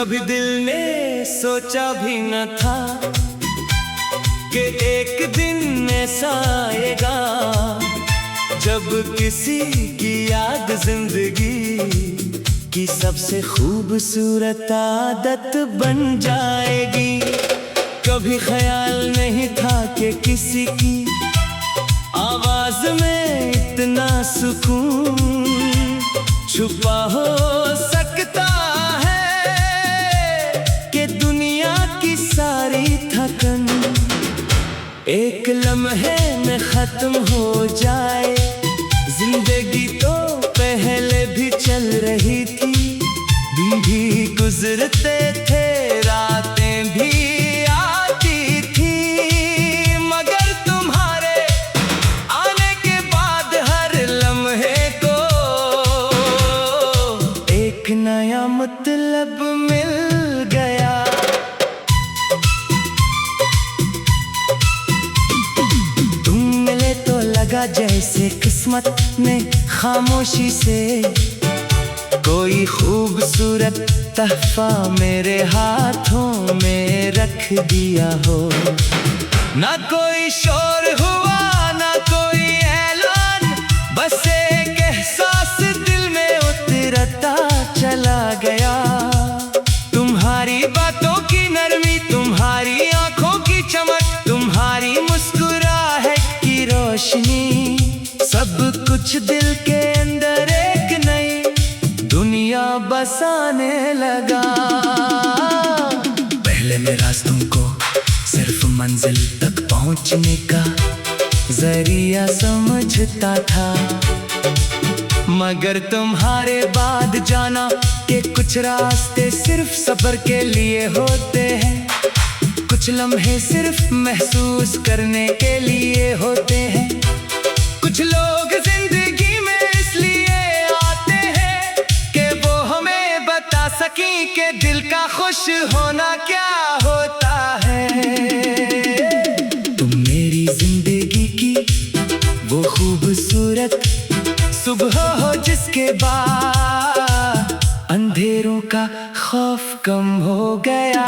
कभी दिल ने सोचा भी न था कि एक दिन ऐसा आएगा जब किसी की याद जिंदगी की सबसे खूबसूरत आदत बन जाएगी। कभी ख्याल नहीं था कि किसी की आवाज में इतना सुकून छुपा हो सकता है कि दुनिया की सारी थकन एक लम्हे में खत्म हो जाए। जिंदगी तो पहले भी चल रही थी, दिन भी गुजरते थे, रातें भी आती थी, मगर तुम्हारे आने के बाद हर लम्हे को एक नया मतलब मिल गया। तुम मिले तो लगा जैसे किस्मत ने खामोशी से कोई खूबसूरत तहफा मेरे हाथों में रख दिया हो। ना कोई शोर हुआ ना कोई ऐलान, बस एक एहसास दिल में उतरता चला गया। तुम्हारी बातों की नरमी, तुम्हारी आंखों की चमक, तुम्हारी मुस्कुराहट की रोशनी, सब कुछ दिल के अंदर एक नई दुनिया बसाने लगा। पहले मैं रास्तों को सिर्फ मंजिल तक पहुंचने का जरिया समझता था, मगर तुम्हारे बाद जाना कि कुछ रास्ते सिर्फ सफर के लिए होते हैं, कुछ लम्हे सिर्फ महसूस करने के लिए होते हैं। कुछ लोग जिंदगी में इसलिए आते हैं कि वो हमें बता सकें कि दिल का खुश होना क्या होता है। तुम मेरी जिंदगी की वो खूबसूरत सुबह हो जिसके बाद अंधेरों का खौफ कम हो गया।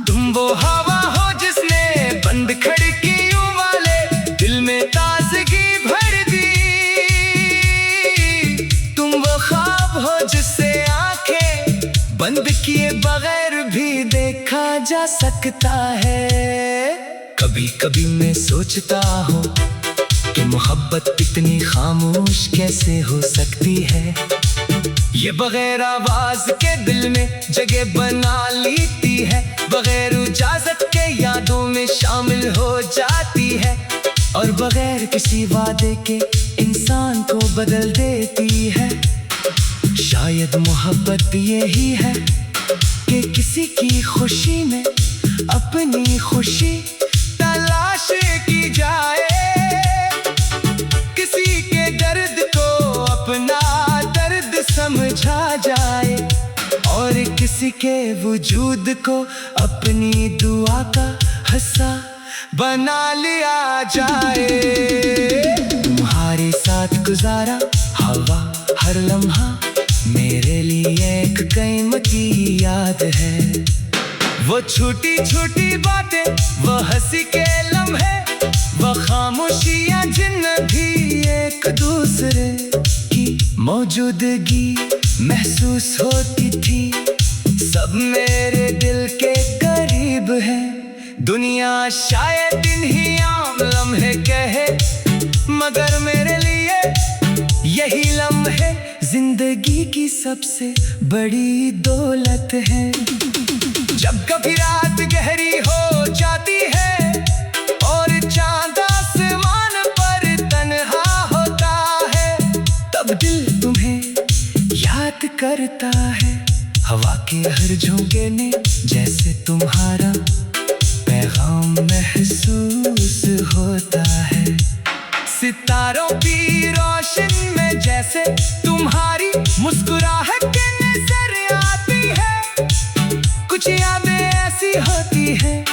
तुम वो हवा हो जिसने बंद खिड़कियों वाले दिल में ताजगी भर दी। तुम वो ख्वाब हो जिससे आंखें बंद किए बगैर भी देखा जा सकता है। कभी कभी मैं सोचता हूँ कि मोहब्बत इतनी खामोश कैसे हो सकती है, ये बगैर आवाज के दिल में जगह बना लेती है, बगैर इजाजत के यादों में शामिल हो जाती है, और बगैर किसी वादे के इंसान को बदल देती है। शायद मोहब्बत यही है कि किसी की खुशी में अपनी खुशी तलाश की जाए, किसी के दर्द को अपना दर्द समझा जाए, और किसी के वजूद को अपनी दुआ का हिस्सा बना लिया जाए। तुम्हारे साथ गुजारा हवा हर लम्हा मेरे लिए एक कीमती याद है। वो छोटी छोटी बातें, वो हंसी के लम्हे, वो खामोशियां जिनमें भी एक दूसरे की मौजूदगी महसूस होती थी, सब मेरे दिल के करीब है। दुनिया शायद इन्हीं आम लम्हे कहे, मगर मेरे लिए यही लम्हे जिंदगी की सबसे बड़ी दौलत है। जब कभी रात गहरी हो जाती है और चांद आसमान पर तन्हा होता है, तब दिल तुम्हें याद करता है। हवा के हर झोंके ने जैसे तुम्हारा पैगाम महसूस होता है, सितारों की रोशनी में जैसे तुम्हारी मुस्कुराहट नजर आती है। कुछ यादें ऐसी होती हैं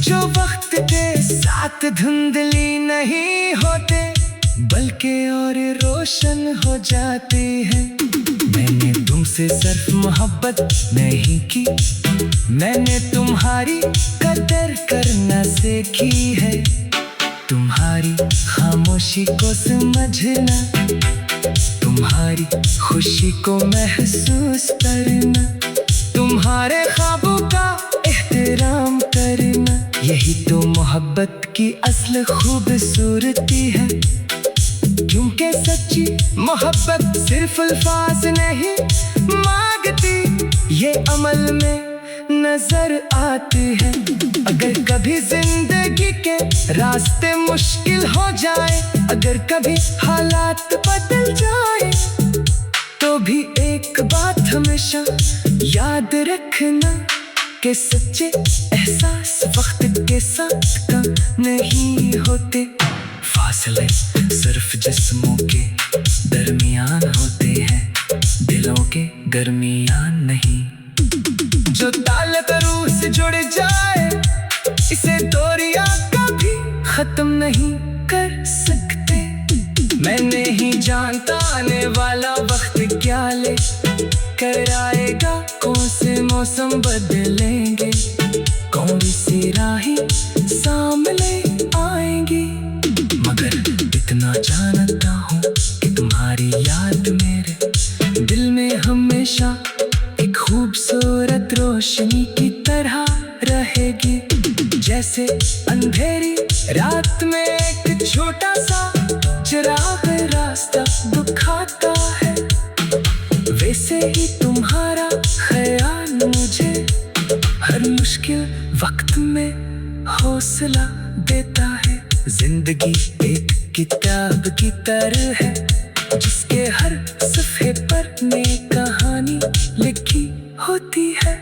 जो वक्त के साथ धुंधली नहीं होते, बल्कि और रोशन हो जाती है। मैंने तुम तुमसे सिर्फ मोहब्बत नहीं की, मैंने तुम्हारी कदर करना सीखी है। तुम्हारी खामोशी को समझना, तुम्हारी खुशी को महसूस करना, तुम्हारे ख्वाबों का एहतराम करना, यही तो मोहब्बत की असल खूबसूरती है। क्योंकि सच्ची मोहब्बत सिर्फ अल्फाज नहीं मांगती, ये अमल में नजर आती है। अगर कभी जिंदगी के रास्ते मुश्किल हो जाए, अगर कभी हालात बदल जाए, तो भी एक बात हमेशा याद रखना कि सच्चे एहसास वक्त के साथ कम नहीं होते। फासले सिर्फ जिस्मों के दरमियान होते हैं, दिलों के दरमियान नहीं। जो ताल्लुक रूह से जुड़ जाए, इसे दूरियां कभी खत्म नहीं कर सकते। मैं नहीं जानता आने वाला वक्त क्या ले कर आएगा, कौन से मौसम बदलेंगे, कौन सी राहें सामने आएंगी, मगर इतना जानता हूँ कि तुम्हारी याद मेरे दिल में हमेशा एक खूबसूरत रोशनी की तरह रहेगी। जैसे अंधेरी रात में एक छोटा सा चिराग रास्ता दिखाता है, वैसे ही तुम्हारा ख्याल मुझे हर मुश्किल वक्त में हौसला देता है। जिंदगी एक किताब की तरह है, जिसके हर सफ़े पर नई कहानी लिखी होती है।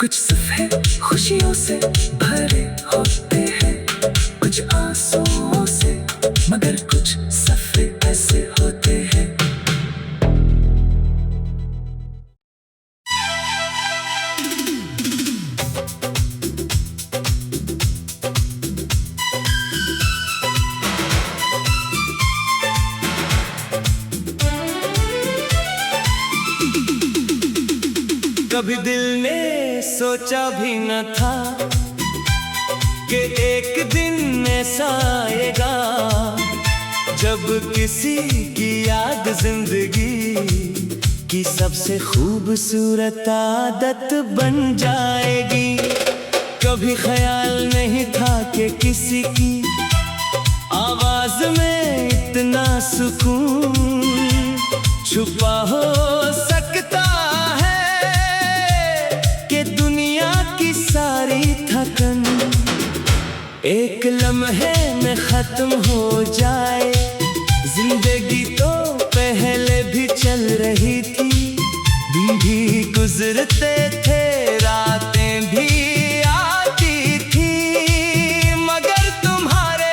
कुछ सफ़े खुशियों से भरे होते हैं, कुछ आंसुओं से, मगर कुछ सफ़े ऐसे होते हैं। कभी दिल ने सोचा भी न था कि एक दिन ऐसा आएगा, जब किसी की याद जिंदगी की सबसे खूबसूरत आदत बन जाएगी। कभी ख्याल नहीं था कि किसी की आवाज में इतना सुकून छुपा हो सकता है, कि दुनिया की सारी थकन एक लम्हे में खत्म हो जाए। जिंदगी तो पहले भी चल रही थी, दिन भी गुजरते थे, रातें भी आती थी, मगर तुम्हारे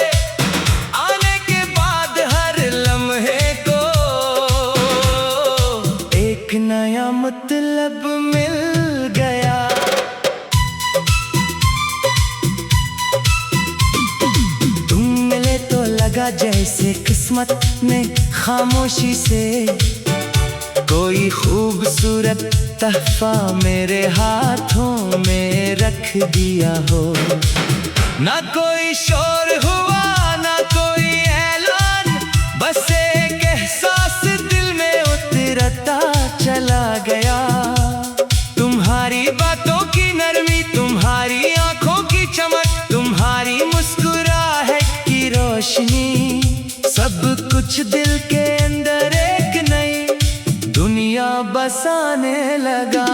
आने के बाद हर लम्हे को एक नया मतलब मिल गया। तुम मिले तो लगा जैसे किस्मत ने खामोशी से कोई खूबसूरत तहफा मेरे हाथों में रख दिया हो। ना कोई शोर हुआ, ना कोई ऐलान, बस एक एहसास दिल में उतरता चला गया। तुम्हारी बातों की नरमी, तुम्हारी आंखों की चमक, तुम्हारी मुस्कुराहट की रोशनी, सब कुछ दिल के अंदर एक नई दुनिया बसाने लगा।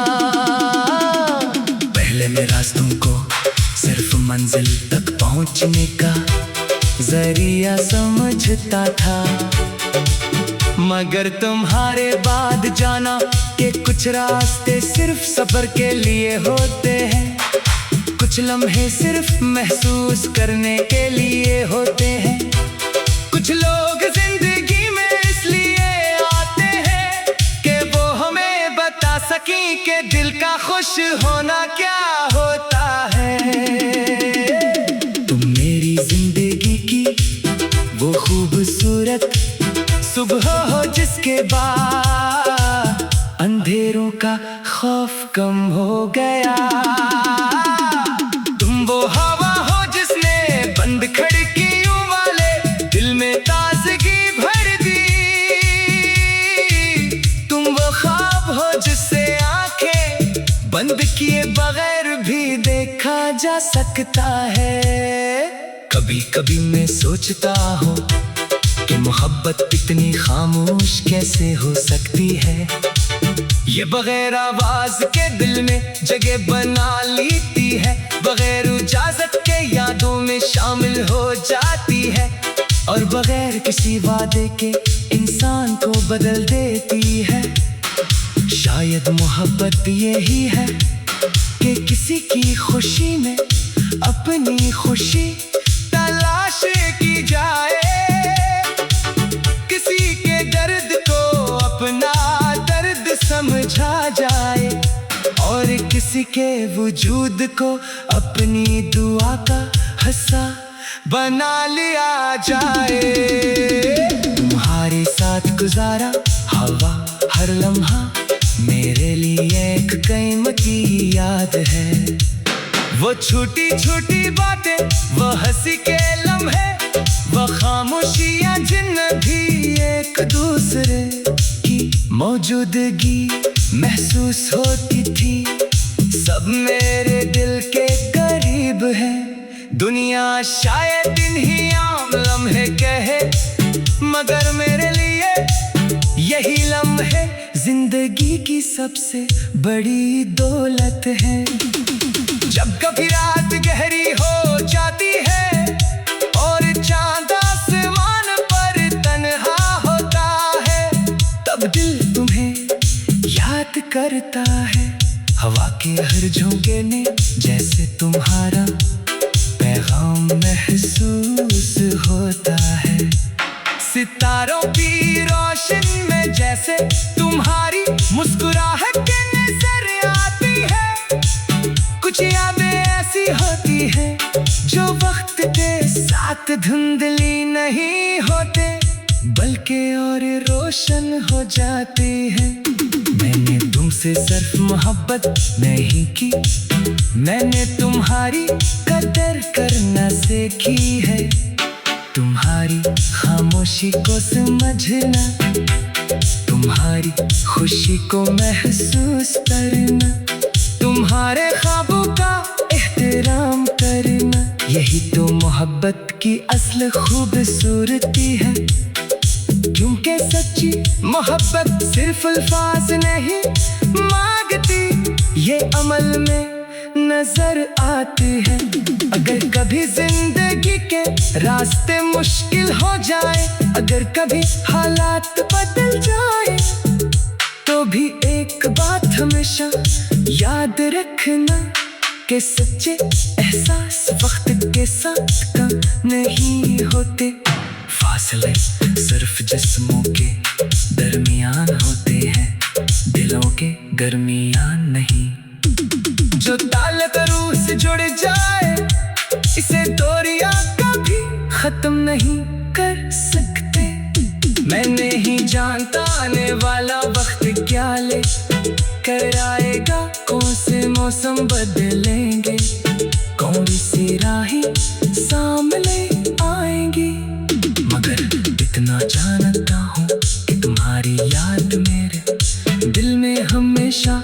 पहले मैं रास्तों को सिर्फ मंजिल तक पहुंचने का जरिया समझता था, मगर तुम्हारे बाद जाना कि कुछ रास्ते सिर्फ सफर के लिए होते हैं, कुछ लम्हे सिर्फ महसूस करने के लिए होते हैं। कुछ लोग जिंदगी में इसलिए आते हैं कि वो हमें बता सकें कि दिल का खुश होना क्या होता है। तुम मेरी जिंदगी की वो खूबसूरत सुबह हो जिसके बाद अंधेरे अंधेरों का खौफ कम हो गया। तुम वो हवा हो जिसने बंद खिड़कियों वाले दिल में ताजगी भर दी। तुम वो ख्वाब हो जिससे आंखें बंद किए बगैर भी देखा जा सकता है। कभी कभी मैं सोचता हूँ कि मोहब्बत इतनी खामोश कैसे हो सकती है। ये बगैर आवाज के दिल में जगह बना लेती है, बगैर इजाजत के यादों में शामिल हो जाती है, और बगैर किसी वादे के इंसान को बदल देती है। शायद मोहब्बत यही है कि किसी की खुशी में अपनी खुशी तलाश की जाए, किसी के दर्द को अपना दर्द समझा जाए, और किसी के वजूद को अपनी दुआ का हिस्सा बना लिया जाए। तुम्हारे साथ गुजारा हवा हर लम्हा मेरे लिए एक कीमती याद है। वो छोटी छोटी बातें, वो हंसी के लम्हे, वो खामोशियां जिनमें भी एक दूसरे की मौजूदगी महसूस होती थी, सब मेरे दिल के करीब है। दुनिया शायद इन्हीं आम लम्हे कहे, मगर मेरे लिए यही लम्हे जिंदगी की सबसे बड़ी दौलत है। जब कभी रात गहरी हो जाती है और चांद आसमान पर तन्हा होता है, तब दिल तुम्हें याद करता है। हवा के हर झोंके ने जैसे तुम्हारा पैगाम महसूस होता है। सितारों की रोशन में जैसे तुम्हारी मुस्कुराहट नजर आती है। कुछ यादें ऐसी होती हैं जो वक्त के साथ धुंधली नहीं होते, बल्कि और रोशन हो जाती है। मैंने तुमसे सिर्फ मोहब्बत नहीं की, मैंने तुम्हारी कदर करना सीखी है। तुम्हारी खामोशी को समझना, तुम्हारी खुशी को महसूस करना, तुम्हारे ख्वाबों का एहतराम करना, यही तो मोहब्बत की असल खूबसूरती है। क्योंकि सच्ची मोहब्बत सिर्फ अल्फाज नहीं मांगती, ये अमल में नजर आती है। अगर कभी जिंदगी के रास्ते मुश्किल हो जाए, अगर कभी हालात बदल जाए, तो भी एक बात हमेशा याद रखना कि सच्चे एहसास वक्त के साथ कम नहीं होते। फासले सिर्फ जिस्मों के दरमियान होते हैं, दिलों के दरमियान नहीं। जो ताल्लुक रूह से जुड़ जाए, इसे दूरियां कभी खत्म नहीं कर सकते। मैं नहीं जानता आने वाला वक्त क्या ले कर आएगा, कौन से मौसम बदलेंगे, कौन सी राहें सामने आएंगी, मगर इतना जानता हूँ कि तुम्हारी याद मेरे दिल में हमेशा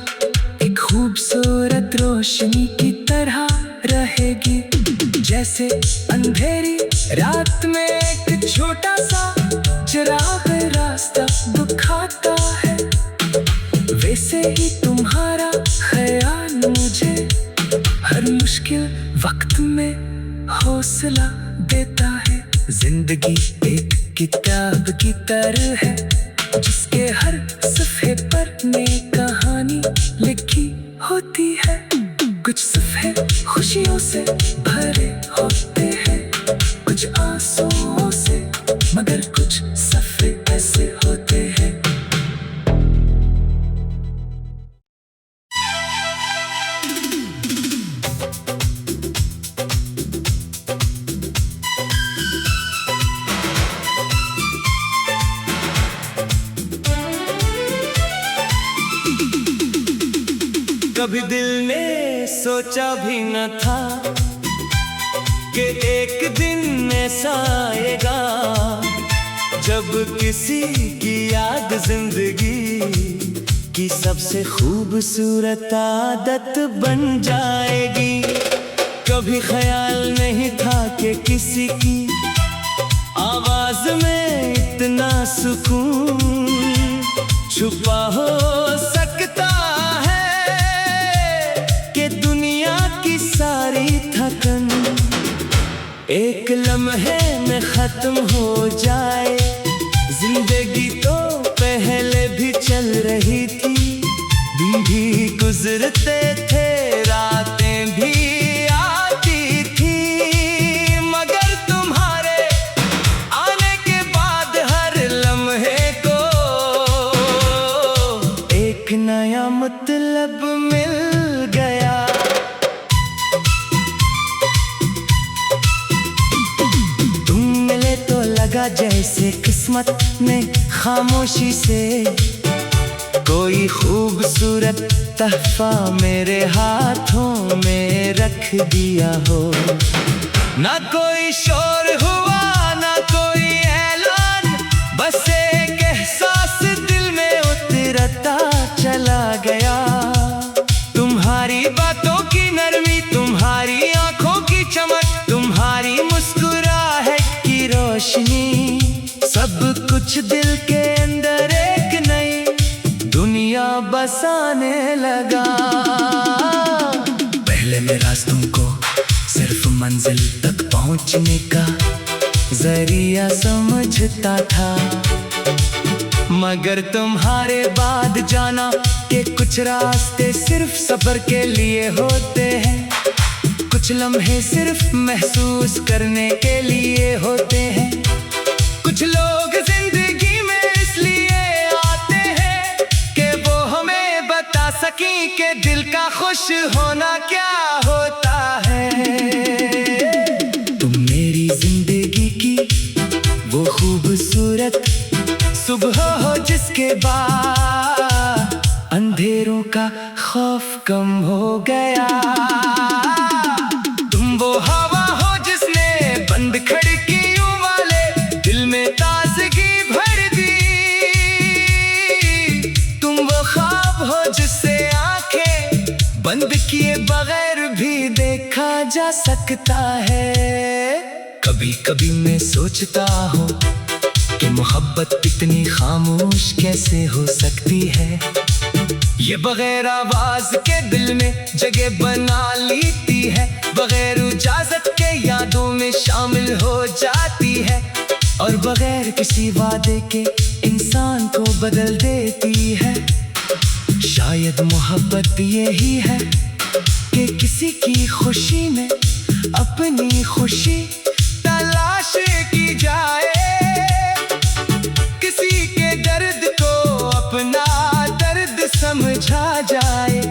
एक खूबसूरत रोशनी की तरह रहेगी। जैसे अंधेरी रात में एक छोटा सा चिराग रास्ता दिखाता है, वैसे ही तुम्हारा ख्याल मुझे हर मुश्किल वक्त में हौसला देता है। जिंदगी एक किताब की तरह है, जिसके हर सफ़े पर नई कहानी लिखी होती है। कुछ सफ़े खुशियों से भरे होते हैं, कुछ आंसुओं से, मगर कुछ सफ़े ऐसे होते हैं। कभी दिल ने सोचा भी न था कि एक दिन ऐसा आएगा जब किसी की याद जिंदगी की सबसे खूबसूरत आदत बन जाएगी। कभी ख्याल नहीं था कि किसी की आवाज में इतना सुकून छुपा हो सकता है कि दुनिया की सारी थकन एक लम्हे में खत्म हो जाए। जिंदगी तो पहले भी चल रही थी, दिन भी गुजरते थे, रातें भी आती थी, मगर तुम्हारे आने के बाद हर लम्हे को एक नया मतलब मिल गया। तुम मिले तो लगा जैसे किस्मत ने खामोशी से कोई खूबसूरत तहफा मेरे हाथों में रख दिया हो। ना कोई शोर हुआ ना कोई ऐलान, बस एक एहसास दिल में उतरता चला गया। तुम्हारी बातों की नरमी, तुम्हारी आंखों की चमक, तुम्हारी मुस्कुराहट की रोशनी, सब कुछ दिल के अंदर एक नई दुनिया बसाने लगा। पहले मैं रास्तों को सिर्फ मंजिल तक पहुंचने का जरिया समझता था, मगर तुम्हारे बाद जाना कि कुछ रास्ते सिर्फ सफर के लिए होते हैं, कुछ लम्हे सिर्फ महसूस करने के लिए होते हैं। कुछ लोग जिंदगी में इसलिए आते हैं कि वो हमें बता सकें कि दिल का खुश होना क्या होता है। तुम मेरी जिंदगी की वो खूबसूरत सुबह हो जिसके बाद अंधेरों का खौफ कम हो गया। तुम वो हवा हो जिसने बंद खिड़कियों वाले दिल में ताजगी भर दी। तुम वो ख्वाब हो जिससे आंखें बंद किए बगैर भी देखा जा सकता है। कभी कभी मैं सोचता हूँ कि मोहब्बत इतनी खामोश कैसे हो सकती है, ये बगैर आवाज के दिल में जगह बना लेती है, बगैर इजाजत के यादों में शामिल हो जाती है, और बगैर किसी वादे के इंसान को बदल देती है। शायद मोहब्बत यही है कि किसी की खुशी में अपनी खुशी तलाश की जाए, किसी के दर्द को अपना दर्द समझा जाए,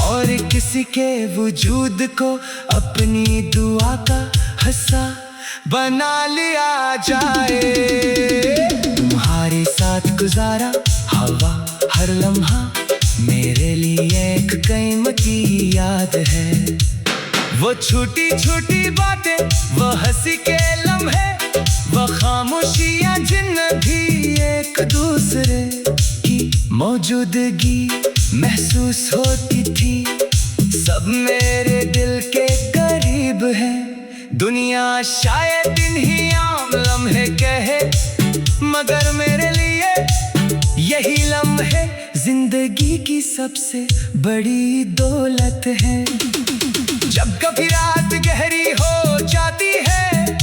और किसी के वजूद को अपनी दुआ का हिस्सा बना लिया जाए। तुम्हारे साथ गुजारा हवा हर लम्हा मेरे लिए एक कीमती याद है। वो छोटी छोटी बातें, वो हंसी के लम्हे, वो खामोशियां जिनमें भी एक दूसरे की मौजूदगी महसूस होती थी, सब मेरे दिल के करीब है। दुनिया शायद इन्हीं आम लम्हे कहे, मगर मेरे लिए यही लम्हे जिंदगी की सबसे बड़ी दौलत है। जब कभी रात गहरी हो जाती है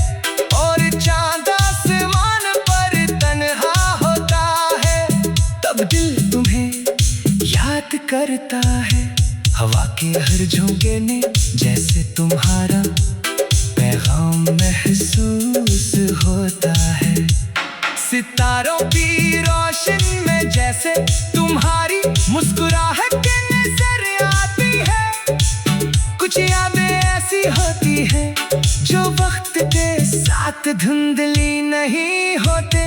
और चांद आसमान पर तन्हा होता है, तब दिल तुम्हें याद करता है। हवा के हर झोंके ने जैसे तुम्हारा पैगाम महसूस होता है। सितारों की रोशनी में जैसे तुम्हारी मुस्कुराहट नजर आती है। कुछ यादें ऐसी होती हैं जो वक्त के साथ धुंधली नहीं होते,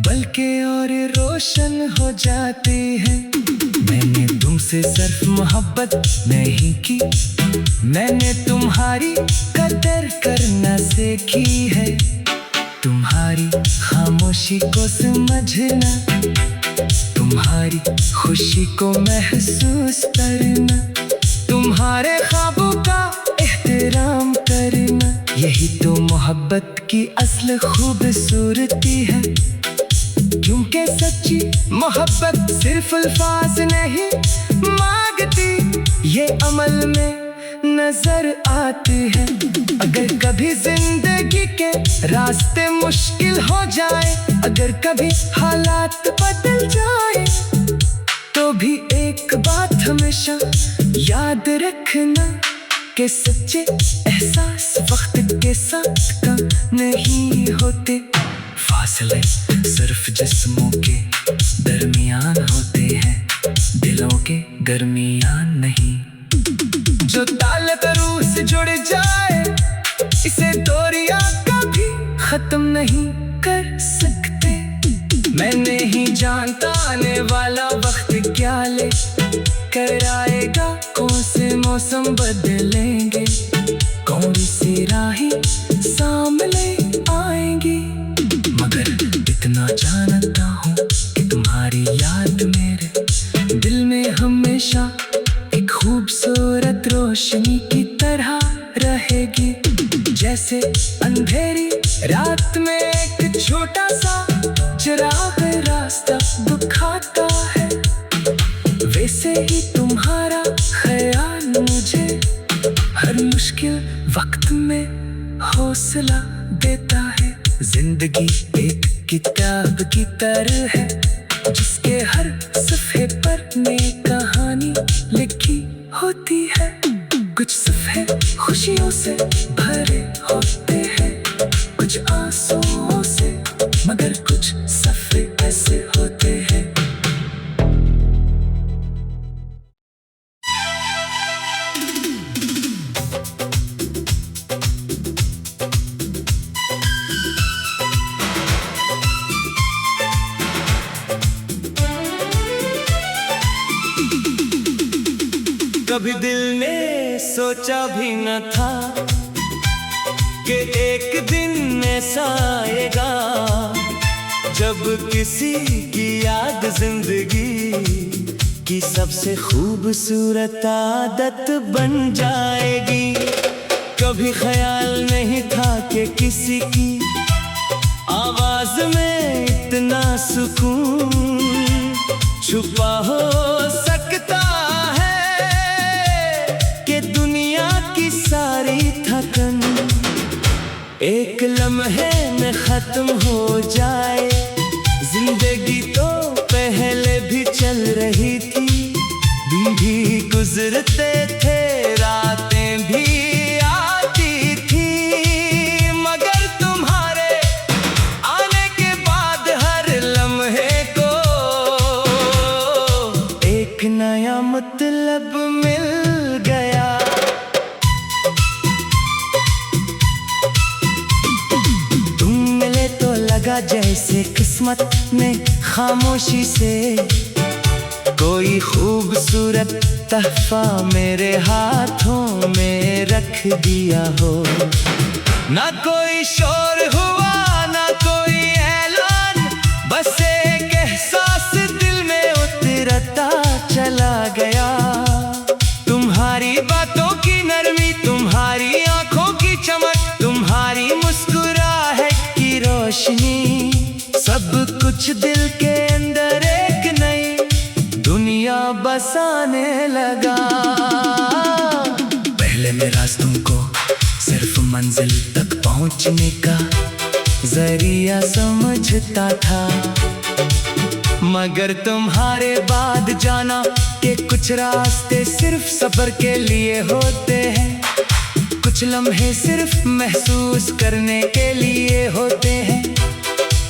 बल्कि और रोशन हो जाती है। मैंने तुम तुमसे सिर्फ मोहब्बत नहीं की, मैंने तुम्हारी कदर करना सीखी है। तुम्हारी खामोशी को समझना, तुम्हारी खुशी को महसूस करना, तुम्हारे ख्वाबों का एहतराम करना, यही तो मोहब्बत की असल खूबसूरती है। क्योंकि सच्ची मोहब्बत सिर्फ अल्फाज नहीं मांगती, ये अमल में नजर आती है। अगर कभी जिंदगी के रास्ते मुश्किल हो जाए, अगर कभी हालात बदल जाए, तो भी एक बात हमेशा याद रखना कि सच्चे एहसास वक्त के साथ कम नहीं होते। फासले सिर्फ जिस्मों के दरमियान होते हैं, दिलों के दरमियान नहीं। जो ताल्लुक रूह से जुड़ जाए, इसे दूरियां कभी खत्म नहीं कर सकते। मैं नहीं जानता आने वाला वक्त क्या ले कर आएगा, कौन से मौसम बदलेंगे, कौन सी राहें सामने आएंगी, मगर इतना जानता हूँ कि तुम्हारी याद मेरे दिल में हमेशा एक खूबसूरत रोशनी की तरह रहेगी। जैसे अंधेरी रात में एक छोटा सा चिराग रास्ता दिखाता है, वैसे ही तुम्हारा ख्याल मुझे हर मुश्किल वक्त में हौसला देता है। जिंदगी एक किताब की तरह है, जिसके हर सफ़े पर नई कहानी लिखी होती है। कुछ सफ़े खुशियों से भरे होते हैं, कुछ आंसुओं से, मगर कुछ सफ़े ऐसे होते हैं। कभी दिल ने सोचा भी न था कि एक दिन ऐसा आएगा, जब किसी की याद जिंदगी की सबसे खूबसूरत आदत बन जाएगी। कभी ख्याल नहीं था कि किसी की आवाज में इतना सुकून छुपा हो सकता है, सारी थकन एक लम्हे में खत्म हो जाए। जिंदगी तो पहले भी चल रही थी, दिन भी गुजरते थे, रातें भी आती थी, मगर तुम्हारे आने के बाद हर लम्हे को एक नया मतलब मिल गया। जैसे किस्मत ने खामोशी से कोई खूबसूरत तहफा मेरे हाथों में रख दिया हो। ना कोई शोर हुआ, ना कोई ऐलान, बस एक एहसास दिल में उतरता चला गया। तुम्हारी बातों की नरमी, तुम्हारी आंखों की चमक, तुम्हारी मुस्कुराहट की रोशनी, सब कुछ दिल के अंदर एक नई दुनिया बसाने लगा। पहले मैं रास्तों को सिर्फ मंजिल तक पहुंचने का जरिया समझता था, मगर तुम्हारे बाद जाना कि कुछ रास्ते सिर्फ सफर के लिए होते हैं, कुछ लम्हे सिर्फ महसूस करने के लिए होते हैं।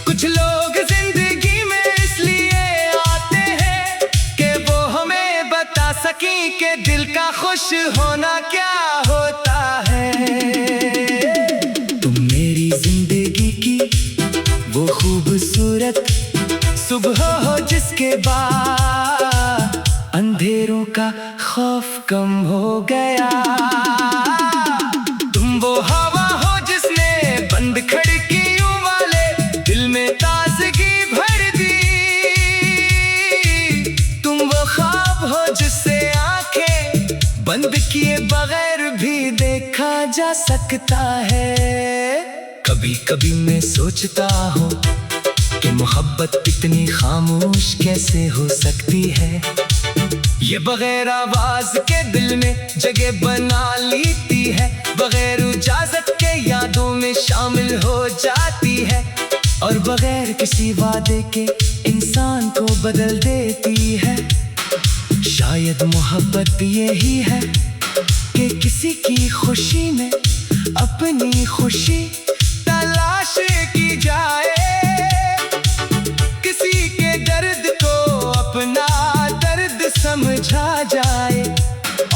कुछ लोग जिंदगी में इसलिए आते हैं कि वो हमें बता सकें कि दिल का खुश होना क्या होता है। तुम मेरी जिंदगी की वो खूबसूरत सुबह हो जिसके बाद अंधेरों का खौफ कम हो गया। तुम वो हवा हो जिसने बंद खिड़कियों वाले दिल में ताजगी भर दी। तुम वो ख्वाब हो जिससे आंखें बंद किए बगैर भी देखा जा सकता है। कभी कभी मैं सोचता हूँ कि मोहब्बत इतनी खामोश कैसे हो सकती है। ये बगैर आवाज के दिल में जगह बना लेती है, बगैर इजाजत के यादों में शामिल हो जाती है, और बगैर किसी वादे के इंसान को बदल देती है। शायद मोहब्बत यही है कि किसी की खुशी में अपनी खुशी तलाश की जाए, किसी के दर्द को अपना दर्द समझा जाए,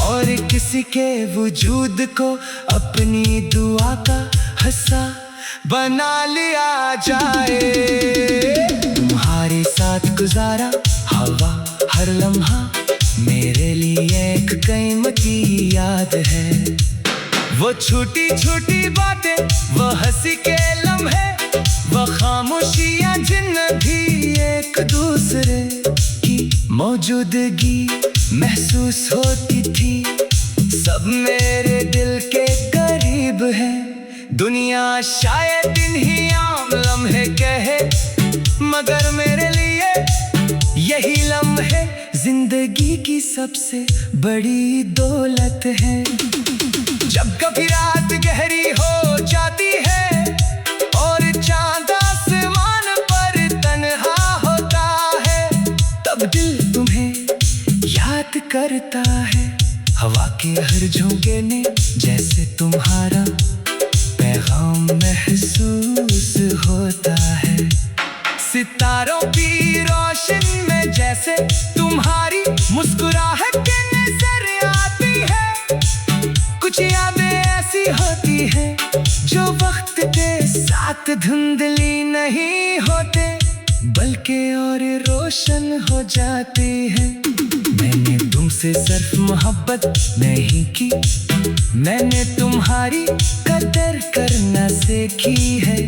और किसी के वजूद को अपनी दुआ का हिस्सा बना लिया जाए। तुम्हारे साथ गुजारा हवा हर लम्हा मेरे लिए एक कीमती याद है। वो छोटी छोटी बातें, वो हंसी के लम्हे, वो खामोशियां जिनमें भी एक दूसरे की मौजूदगी महसूस होती थी, सब मेरे दिल के करीब है। दुनिया शायद इन्हीं आम लम्हे कहे, मगर मेरे लिए यही लम्हे जिंदगी की सबसे बड़ी दौलत है। जब कभी रात गहरी हो जाती है और चांद आसमान पर तन्हा होता है, तब दिल तुम्हें याद करता है। हवा के हर झोंके ने जैसे तुम्हारा पैगाम महसूस होता है। सितारों की रोशन में जैसे तुम्हारी मुस्कुराहट नजर आती है। कुछ यादें ऐसी होती हैं जो वक्त के साथ धुंधली नहीं होते, बल्कि और रोशन हो जाती है। मैंने तुमसे सिर्फ मोहब्बत नहीं की, मैंने तुम्हारी कदर करना सीखी है।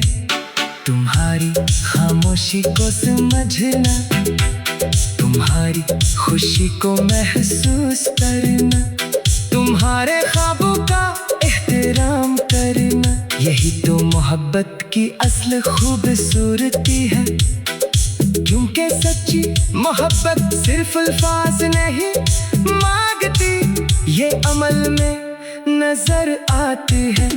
तुम्हारी खामोशी को समझना, तुम्हारी खुशी को महसूस करना, तुम्हारे ख्वाबों का एहतराम करना, यही तो मोहब्बत की असल खूबसूरती है। क्योंकि सच्ची मोहब्बत सिर्फ अल्फाज नहीं मांगती, ये अमल में नजर आती है।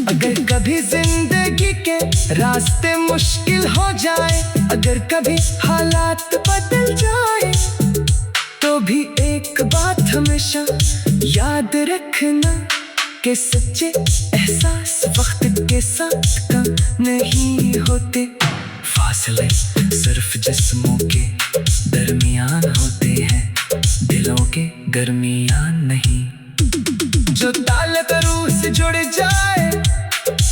अगर कभी जिंदगी के रास्ते मुश्किल हो जाए, अगर कभी हालात बदल जाए, तो भी एक बात हमेशा याद रखना कि सच्चे एहसास वक्त के साथ कम नहीं होते। फासले सिर्फ जिस्मों के दरमियान होते हैं, दिलों के दरमियान नहीं। जो ताल्लुक रूह से जुड़ जाए,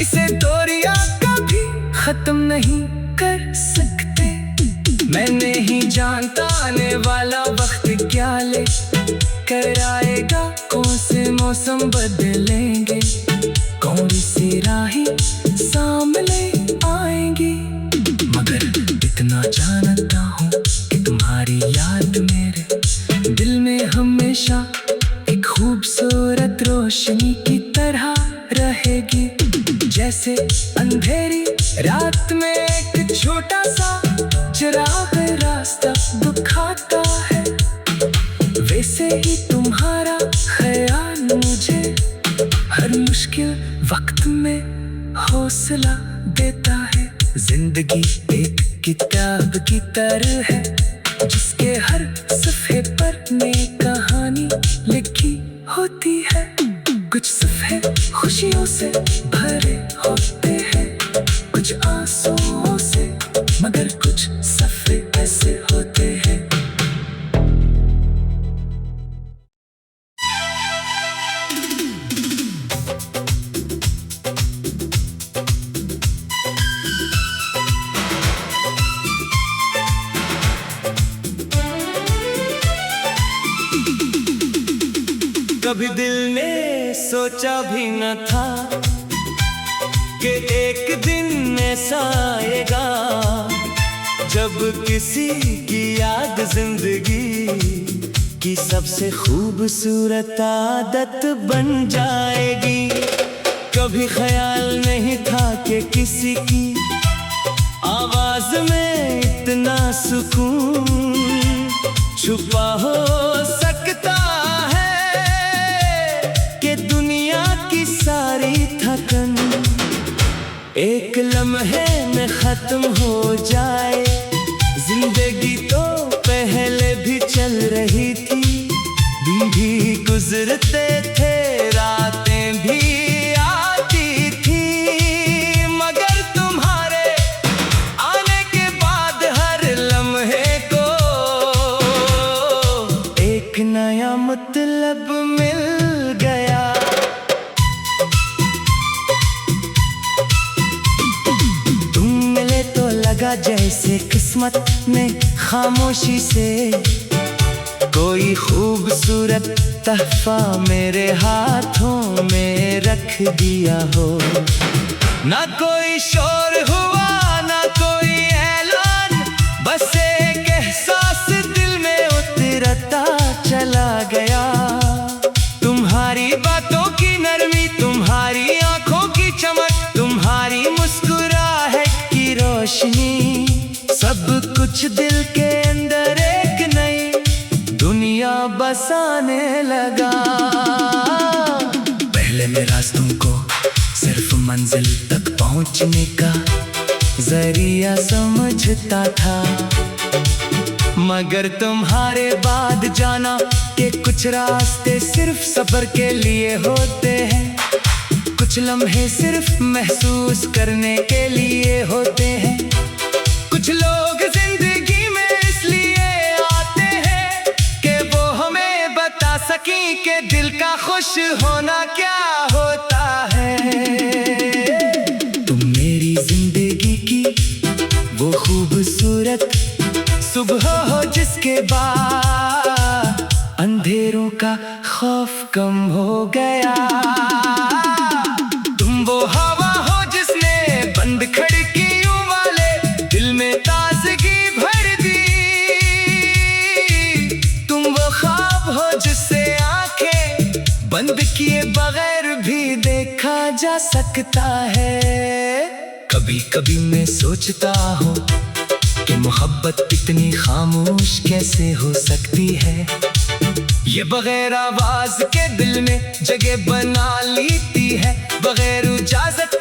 इसे दूरियां कभी खत्म नहीं कर सकते। मैं नहीं जानता आने वाला वक्त क्या ले कर आएगा, कौन से मौसम बदलेंगे, कौन सी राहें सामने आएंगी, मगर इतना जानता हूँ कि तुम्हारी याद मेरे दिल में हमेशा एक खूबसूरत रोशनी की तरह रहेगी। जैसे अंधेरी रात में एक छोटा सा चिराग रास्ता दिखाता है, वैसे ही तुम्हारा ख्याल मुझे हर मुश्किल वक्त में हौसला देता है। जिंदगी एक किताब की तरह है, जिसके हर सफ़े पर नई कहानी लिखी होती है। कुछ सफ़े खुशियों से भरे होते हैं, कुछ आंसुओं से, मगर कुछ सफ़े ऐसे होते हैं। कभी दिल ने सोचा भी न था कि एक दिन ऐसा आएगा जब किसी की याद जिंदगी की सबसे खूबसूरत आदत बन जाएगी। कभी ख्याल नहीं था कि किसी की आवाज में इतना सुकून छुपा हो सकता है कि दुनिया की सारी थकन एक लम्हे में खत्म हो जाए। जिंदगी तो पहले भी चल रही थी, दिन भी गुजरते थे, रातें भी आती थी, मगर तुम्हारे आने के बाद हर लम्हे को एक नया मतलब मिल गया। लगा जैसे किस्मत ने खामोशी से कोई खूबसूरत तहफा मेरे हाथों में रख दिया हो। ना कोई शोर हुआ ना कोई ऐलान, बस एक एहसास दिल में उतरता चला गया। तुम्हारी बातों की नरमी, तुम्हारी आंखों की चमक, तुम्हारी मुस्कुराहट की रोशनी, सब कुछ दिल के अंदर एक नई दुनिया बसाने लगा। पहले मैं रास्तों को सिर्फ मंजिल तक पहुंचने का जरिया समझता था, मगर तुम्हारे बाद जाना कि कुछ रास्ते सिर्फ सफर के लिए होते हैं, कुछ लम्हे सिर्फ महसूस करने के लिए होते हैं। कुछ लोग जिंदगी में इसलिए आते हैं कि वो हमें बता सकें कि दिल का खुश होना क्या होता है। तुम मेरी जिंदगी की वो खूबसूरत सुबह हो जिसके बाद अंधेरों का खौफ कम हो गया। तुम वो हवा हो जिसने बंद खिड़कियों वाले दिल में ताजगी भर दी। तुम वो ख्वाब हो जिससे आंखें बंद किए बगैर भी देखा जा सकता है। कभी कभी मैं सोचता हूँ कि मोहब्बत इतनी खामोश कैसे हो सकती है, ये बगैर आवाज के दिल में जगह बना लेती है, बगैर इजाजत